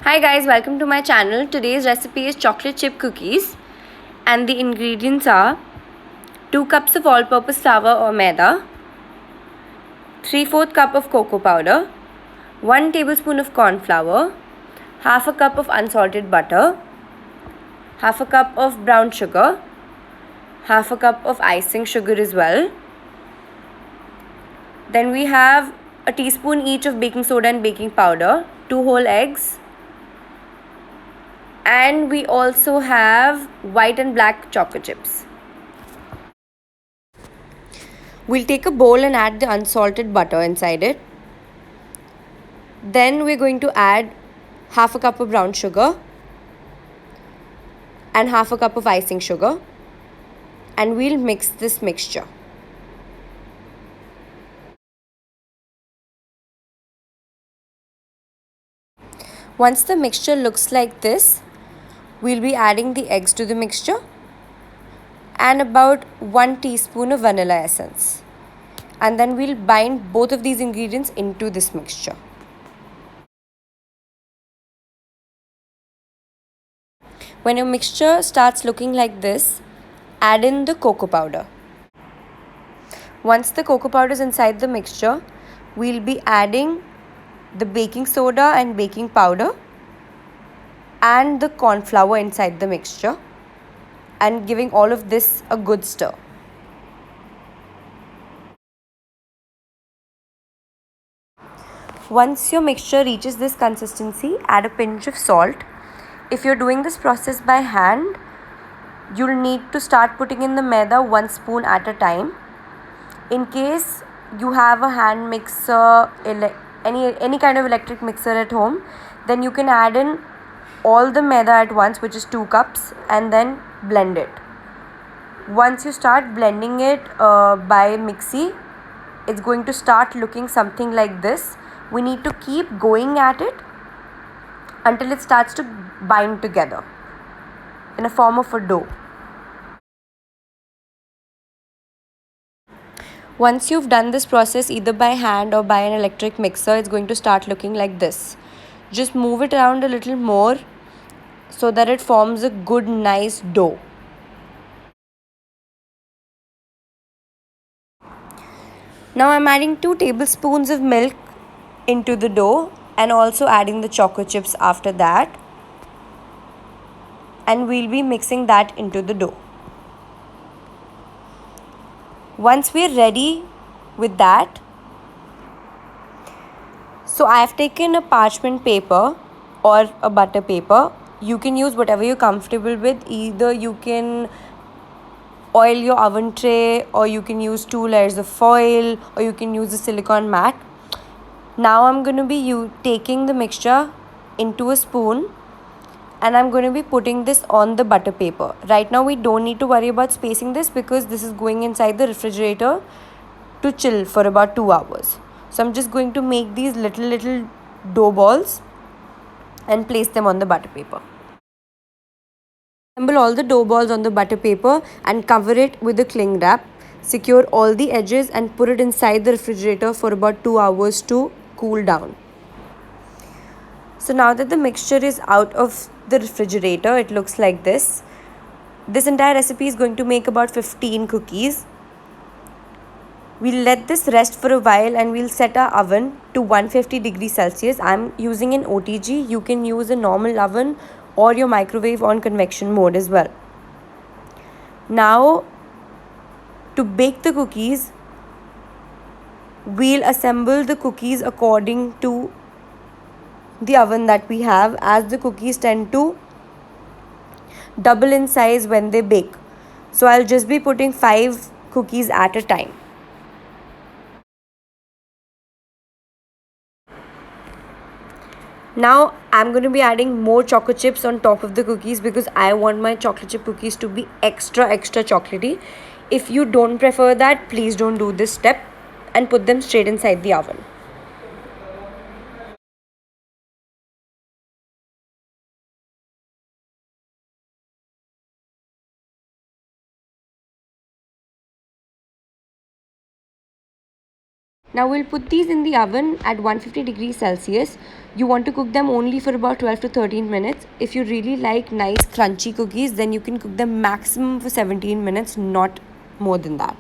Hi guys, welcome to my channel. Today's recipe is chocolate chip cookies and the ingredients are 2 cups of all-purpose flour or maida, 3/4 cup of cocoa powder, 1 tablespoon of corn flour, half a cup of unsalted butter, half a cup of brown sugar, half a cup of icing sugar as well. Then we have a teaspoon each of baking soda and baking powder, 2 whole eggs, and we also have white and black chocolate chips. We'll take a bowl and add the unsalted butter inside it. Then we're going to add half a cup of brown sugar and half a cup of icing sugar, and we'll mix this mixture. Once the mixture looks like this, we'll be adding the eggs to the mixture and about 1 teaspoon of vanilla essence. And then we'll bind both of these ingredients into this mixture. When your mixture starts looking like this, add in the cocoa powder. Once the cocoa powder is inside the mixture, we'll be adding the baking soda and baking powder and the corn flour inside the mixture and giving all of this a good stir. Once your mixture reaches this consistency, add a pinch of salt. If you're doing this process by hand, you'll need to start putting in the maida 1 spoon at a time. In case you have a hand mixer, any kind of electric mixer at home, then you can add in all the maida at once, which is 2 cups, and then blend it. Once you start blending it by mixie, it's going to start looking something like this. We need to keep going at it until it starts to bind together in a form of a dough. Once you've done this process either by hand or by an electric mixer, it's going to start looking like this. Just move it around a little more so that it forms a good, nice dough. Now I'm adding 2 tablespoons of milk into the dough and also adding the chocolate chips after that. And we'll be mixing that into the dough. Once we're ready with that, so I've taken a parchment paper or a butter paper. You can use whatever you're comfortable with. Either you can oil your oven tray, or you can use 2 layers of foil, or you can use a silicone mat. Now I'm going to be taking the mixture into a spoon and I'm going to be putting this on the butter paper. Right now we don't need to worry about spacing this because this is going inside the refrigerator to chill for about 2 hours. So I'm just going to make these little dough balls and place them on the butter paper. Assemble all the dough balls on the butter paper and cover it with a cling wrap. Secure all the edges and put it inside the refrigerator for about 2 hours to cool down. So now that the mixture is out of the refrigerator, it looks like this. This entire recipe is going to make about 15 cookies. We'll let this rest for a while and we'll set our oven to 150 degrees Celsius. I'm using an OTG. You can use a normal oven or your microwave on convection mode as well. Now, to bake the cookies, we'll assemble the cookies according to the oven that we have, as the cookies tend to double in size when they bake. So I'll just be putting 5 cookies at a time. Now I'm going to be adding more chocolate chips on top of the cookies because I want my chocolate chip cookies to be extra chocolatey. If you don't prefer that, please don't do this step and put them straight inside the oven. Now we'll put these in the oven at 150 degrees Celsius. You want to cook them only for about 12 to 13 minutes. If you really like nice crunchy cookies, then you can cook them maximum for 17 minutes, not more than that.